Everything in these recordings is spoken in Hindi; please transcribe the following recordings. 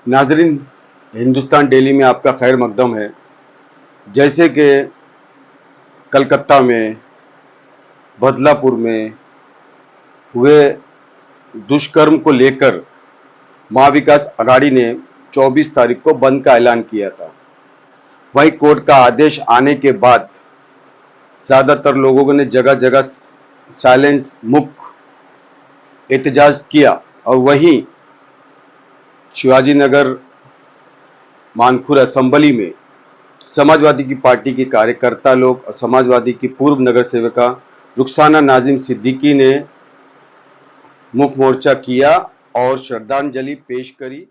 नाजरीन, हिंदुस्तान डेली में आपका खैर मकदम है। जैसे कि कलकत्ता में, बदलापुर में हुए दुष्कर्म को लेकर महा विकास अघाड़ी ने 24 तारीख को बंद का ऐलान किया था। वहीं कोर्ट का आदेश आने के बाद ज्यादातर लोगों ने जगह जगह साइलेंस मुक्त एहतजाज किया और वहीं शिवाजी नगर मानखुर असेंबली में समाजवादी की पार्टी के कार्यकर्ता लोग और समाजवादी की पूर्व नगर सेविका रुखसाना नाजिम सिद्दीकी ने मुख्य मोर्चा किया और श्रद्धांजलि पेश करी।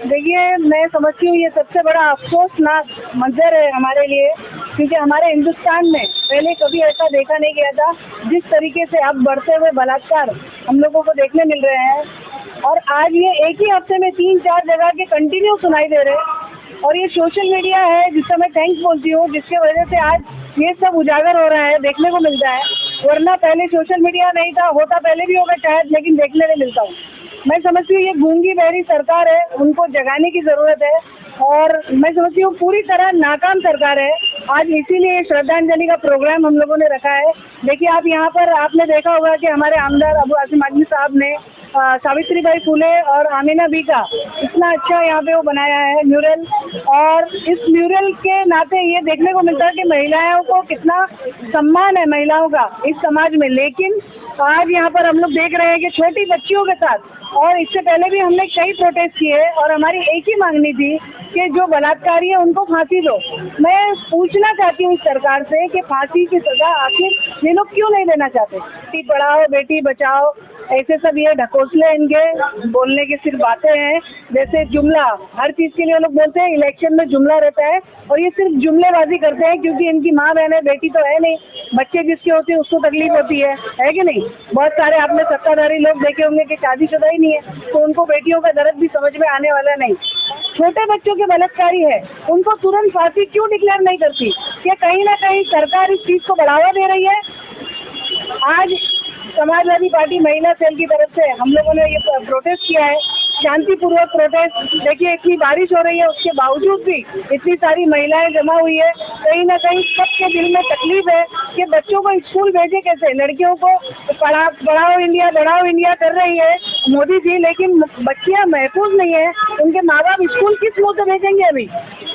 देखिए, मैं समझती हूँ ये सबसे बड़ा अफसोसनाक मंजर है हमारे लिए, क्योंकि हमारे हिंदुस्तान में पहले कभी ऐसा देखा नहीं गया था। जिस तरीके से अब बढ़ते हुए बलात्कार हम लोगों को देखने मिल रहे हैं, और आज ये एक ही हफ्ते में 3-4 जगह के कंटिन्यू सुनाई दे रहे हैं। और ये सोशल मीडिया है जिसका मैं थैंक्स बोलती हूँ, जिसके वजह से आज ये सब उजागर हो रहा है, देखने को मिलता है। वरना पहले सोशल मीडिया नहीं था, होता पहले भी होगा शायद, लेकिन देखने नहीं मिलता हूँ। मैं समझती हूँ ये गूंगी बहरी सरकार है, उनको जगाने की जरूरत है, और मैं समझती हूँ पूरी तरह नाकाम सरकार है। आज इसीलिए श्रद्धांजलि का प्रोग्राम हम लोगों ने रखा है। देखिए, आप यहाँ पर आपने देखा होगा कि हमारे आमदार अबू आसिम आजमी साहब ने सावित्रीबाई फुले और आमीना बी का इतना अच्छा यहाँ पे वो बनाया है म्यूरल, और इस म्यूरल के नाते ये देखने को मिलता है कि महिलाओं को कितना सम्मान है महिलाओं का इस समाज में। लेकिन आज यहाँ पर हम लोग देख रहे हैं कि छोटी बच्चियों के साथ, और इससे पहले भी हमने कई प्रोटेस्ट किए और हमारी एक ही मांगनी थी कि जो बलात्कारी है उनको फांसी दो। मैं पूछना चाहती हूँ इस सरकार से कि फांसी की सजा आखिर ये लोग क्यों नहीं देना चाहते। बेटी पढ़ाओ बेटी बचाओ, ऐसे सब ये ढकोसले इनके बोलने की सिर्फ बातें हैं। जैसे जुमला, हर चीज के लिए लोग बोलते हैं, इलेक्शन में जुमला रहता है, और ये सिर्फ जुमलेबाजी करते हैं, क्योंकि इनकी माँ बहन है, बेटी तो है नहीं। बच्चे जिसके होते हैं उसको तकलीफ होती है कि नहीं। बहुत सारे आपने सत्ताधारी लोग देखे होंगे कि शादीशुदा ही नहीं है, तो उनको बेटियों का दर्द भी समझ में आने वाला नहीं। छोटे बच्चों के बलात्कारी है, उनको तुरंत फांसी क्यों डिक्लेयर नहीं करती? क्या कहीं ना कहीं सरकार इस चीज को बढ़ावा दे रही है? आज समाजवादी पार्टी महिला सेल की तरफ से हम लोगों ने ये प्रोटेस्ट किया है, शांतिपूर्वक प्रोटेस्ट। देखिए, इतनी बारिश हो रही है, उसके बावजूद भी इतनी सारी महिलाएं जमा हुई है। कहीं ना कहीं सबके दिल में तकलीफ है कि बच्चों को स्कूल भेजे कैसे। लड़कियों को पढ़ाओ इंडिया बढ़ाओ इंडिया कर रही है मोदी जी, लेकिन बच्चियां महफूज नहीं है। उनके माँ बाप स्कूल किस मुंह से भेजेंगे? अभी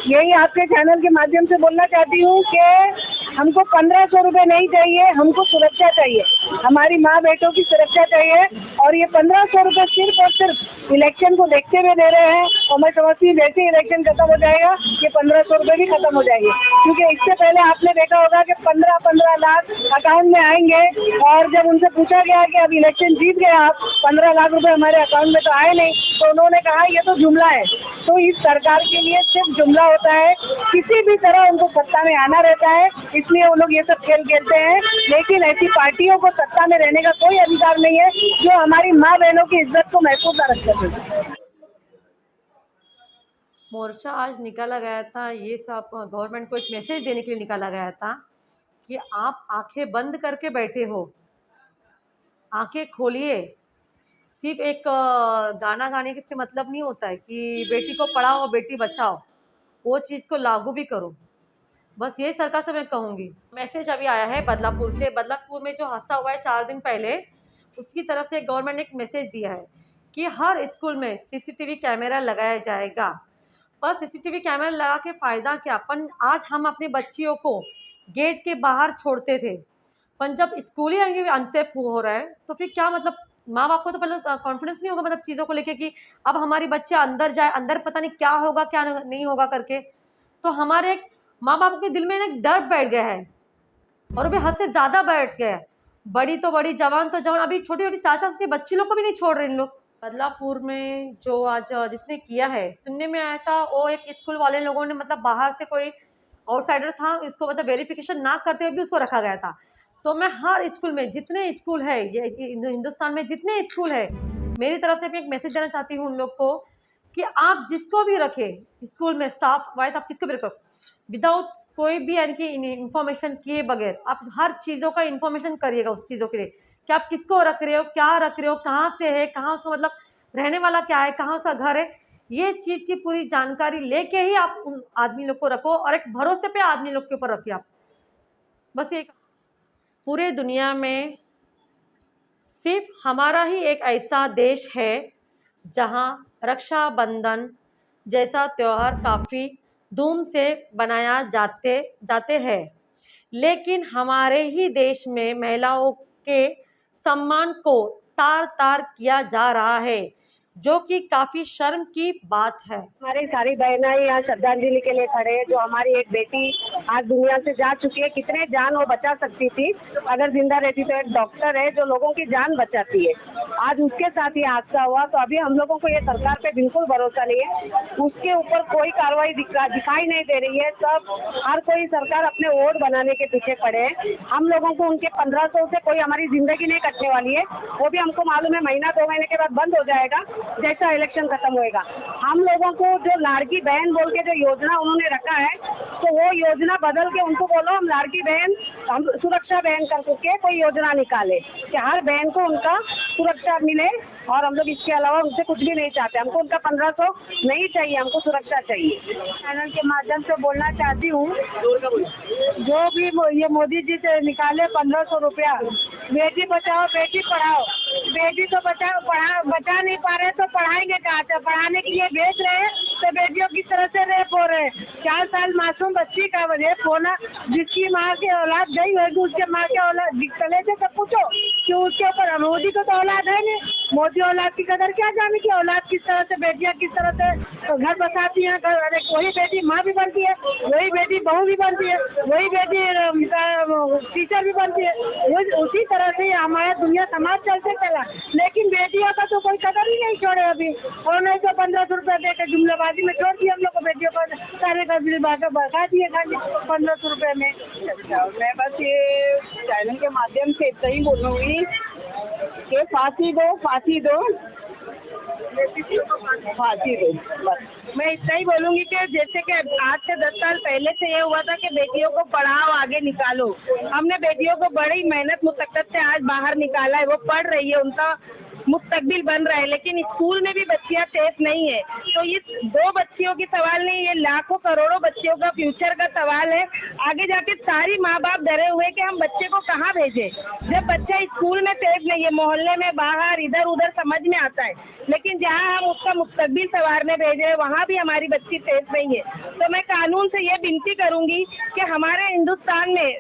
यही आपके चैनल के माध्यम से बोलना चाहती हूँ कि हमको 1500 रुपए नहीं चाहिए, हमको सुरक्षा चाहिए, हमारी माँ बेटों की सुरक्षा चाहिए। और ये 1500 रुपए सिर्फ और सिर्फ इलेक्शन को देखते हुए दे रहे हैं, और मैं समझती हूँ जैसे इलेक्शन खत्म हो जाएगा ये 1500 रुपए भी खत्म हो जाएंगे। क्योंकि इससे पहले आपने देखा होगा कि 15-15 लाख अकाउंट में आएंगे, और जब उनसे पूछा गया कि अब इलेक्शन जीत गए आप, 15 लाख रुपए हमारे अकाउंट में तो आए नहीं, तो उन्होंने कहा ये तो जुमला है। तो इस सरकार के लिए सिर्फ जुमला होता है, किसी भी तरह उनको सत्ता में आना रहता है, इसलिए वो लोग ये सब खेल खेलते हैं। लेकिन ऐसी पार्टियों को सत्ता में रहने का कोई अधिकार नहीं है जो हमारी माँ बहनों की इज्जत को महफूज न रख सके। मोर्चा आज निकाला गया था, ये सब गवर्नमेंट को एक मैसेज देने के लिए निकाला गया था कि आप आंखें बंद करके बैठे हो, आंखें खोलिए। सिर्फ एक गाना गाने से मतलब नहीं होता है कि बेटी को पढ़ाओ बेटी बचाओ, वो चीज़ को लागू भी करो। बस ये सरकार से मैं कहूँगी। मैसेज अभी आया है बदलापुर से। बदलापुर में जो हादसा हुआ है 4 दिन पहले, उसकी तरफ से गवर्नमेंट ने एक मैसेज दिया है कि हर स्कूल में सीसीटीवी कैमरा लगाया जाएगा। पर सीसीटीवी कैमरा लगा के फ़ायदा क्या? पर आज हम अपनी बच्चियों को गेट के बाहर छोड़ते थे, पर जब स्कूल ही अनसेफ हो रहा है तो फिर क्या मतलब? माँ बाप को तो पहले कॉन्फिडेंस नहीं होगा मतलब चीज़ों को लेके कि अब हमारी बच्चे अंदर जाए, अंदर पता नहीं क्या होगा क्या नहीं होगा करके। तो हमारे माँ बाप के दिल में एक डर बैठ गया है, और भी हद से ज़्यादा बैठ गया है। बड़ी तो बड़ी, जवान तो जवान, अभी छोटी छोटी 4-4 साल की बच्ची लोग को भी नहीं छोड़ रहे इन लोग। बदलापुर में जो आज जिसने किया है, सुनने में आया था वो एक स्कूल वाले लोगों ने मतलब बाहर से कोई आउटसाइडर था, इसको मतलब वेरिफिकेशन ना करते हुए भी उसको रखा गया था। तो मैं हर स्कूल में, जितने स्कूल है ये हिंदुस्तान में जितने स्कूल है, मेरी तरफ से भी एक मैसेज देना चाहती हूँ उन लोग को कि आप जिसको भी रखें स्कूल में, स्टाफ वाइज आप किसको भी रखो, विदाउट कोई भी यानी कि इन्फॉर्मेशन किए बगैर आप हर चीज़ों का इन्फॉर्मेशन करिएगा उस चीज़ों के लिए कि आप किसको रख रहे हो, क्या रख रहे हो, कहाँ से है, कहाँ से मतलब रहने वाला क्या है, कहाँ सा घर है, ये चीज़ की पूरी जानकारी लेके ही आप उन आदमी लोग को रखो और एक भरोसे पे आदमी लोग के ऊपर रखिए आप। बस एक पूरे दुनिया में सिर्फ हमारा ही एक ऐसा देश है जहाँ रक्षाबंधन जैसा त्योहार काफ़ी धूम से बनाया जाते हैं, लेकिन हमारे ही देश में महिलाओं के सम्मान को तार तार किया जा रहा है, जो कि काफ़ी शर्म की बात है। हमारी सारी बहनें यहाँ श्रद्धांजलि के लिए खड़े हैं। जो हमारी एक बेटी आज दुनिया से जा चुकी है, कितने जान वो बचा सकती थी अगर जिंदा रहती। तो एक डॉक्टर है जो लोगों की जान बचाती है, आज उसके साथ ये हादसा हुआ। तो अभी हम लोगों को ये सरकार पे बिल्कुल भरोसा नहीं है, उसके ऊपर कोई कार्रवाई दिखाई नहीं दे रही है। सब हर कोई सरकार अपने वोट बनाने के पीछे पड़े हैं। हम लोगों को उनके 1500 से कोई हमारी जिंदगी नहीं कटने वाली है, वो भी हमको मालूम है महीना 2 महीने के बाद बंद हो जाएगा जैसा इलेक्शन खत्म होएगा। हम लोगों को जो लाड़की बहन बोल के जो योजना उन्होंने रखा है, तो वो योजना बदल के उनको बोलो हम लाड़की बहन, हम सुरक्षा बहन करके कोई योजना निकाले कि हर बहन को उनका सुरक्षा मिले। और हम लोग इसके अलावा उनसे कुछ भी नहीं चाहते, हमको उनका 1500 नहीं चाहिए, हमको सुरक्षा चाहिए। चैनल के माध्यम से बोलना चाहती हूँ, जो भी ये मोदी जी से निकाले 1500 रुपया, बेटी बचाओ बेटी पढ़ाओ, बेटी तो बचा नहीं पा रहे तो पढ़ाएंगे कहाँ से? पढ़ाने के लिए भेज रहे हैं तो बेटियों की तरह से रेप हो रहे हैं। 4 साल मासूम बच्ची का रेप होना, जिसकी माँ की औलाद गई होगी उसके माँ के औलाद चले थे तो पूछो कि उसके ऊपर मोदी को तो औलाद है नहीं, मोदी औलाद की कदर क्या जाने की औलाद किस तरह से, बेटियां किस तरह से घर बसाती हैं। अरे वही बेटी माँ भी बनती है, वही बेटी बहू भी बनती है, वही बेटी टीचर भी बनती है। उसी तरह से हमारा दुनिया समाज चलते चला, लेकिन बेटियों का तो कोई कदर ही नहीं छोड़े अभी। और नहीं तो 1500 रुपया देकर जुमलाबाजी में छोड़ दिए हम लोग को, बेटियों को सारे का बिल बता दिए खाली 1500 रुपये में। मैं बस ये चैनल के माध्यम से इतना ही बोलूंगी कि फांसी दो फांसी दो फांसी दो। बस मैं इतना ही बोलूंगी कि जैसे कि आज से 10 साल पहले से ये हुआ था कि बेटियों को पढ़ाओ आगे निकालो, हमने बेटियों को बड़ी मेहनत मुशक्कत से आज बाहर निकाला है, वो पढ़ रही है, उनका मुस्तकबिल बन रहा है। लेकिन स्कूल में भी बच्चियां सेफ नहीं है। तो ये 2 बच्चियों की सवाल नहीं, ये लाखों करोड़ों बच्चियों का फ्यूचर का सवाल है। आगे जाके सारी माँ बाप डरे हुए कि हम बच्चे को कहाँ भेजें, जब बच्चा स्कूल में सेफ नहीं है, मोहल्ले में बाहर इधर उधर समझ में आता है, लेकिन जहाँ हम उसका मुस्तकबिल संवारने भेजे वहाँ भी हमारी बच्ची सेफ नहीं है। तो मैं कानून से ये विनती करूंगी कि हमारे हिंदुस्तान में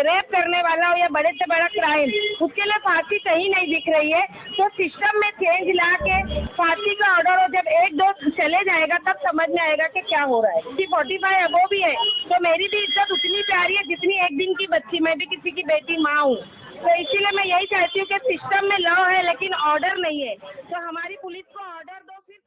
रेप करने वाला हो या बड़े से बड़ा क्राइम, उसके लिए फांसी कहीं नहीं दिख रही है। तो सिस्टम में चेंज ला के फांसी का ऑर्डर हो, जब 1-2 चले जाएगा तब समझ में आएगा कि क्या हो रहा है। 45 अबो भी है तो मेरी भी इज्जत उतनी प्यारी है जितनी एक दिन की बच्ची, मैं भी किसी की बेटी माँ हूँ। तो इसीलिए मैं यही चाहती हूँ कि सिस्टम में लॉ है लेकिन ऑर्डर नहीं है, तो हमारी पुलिस को ऑर्डर दो फिर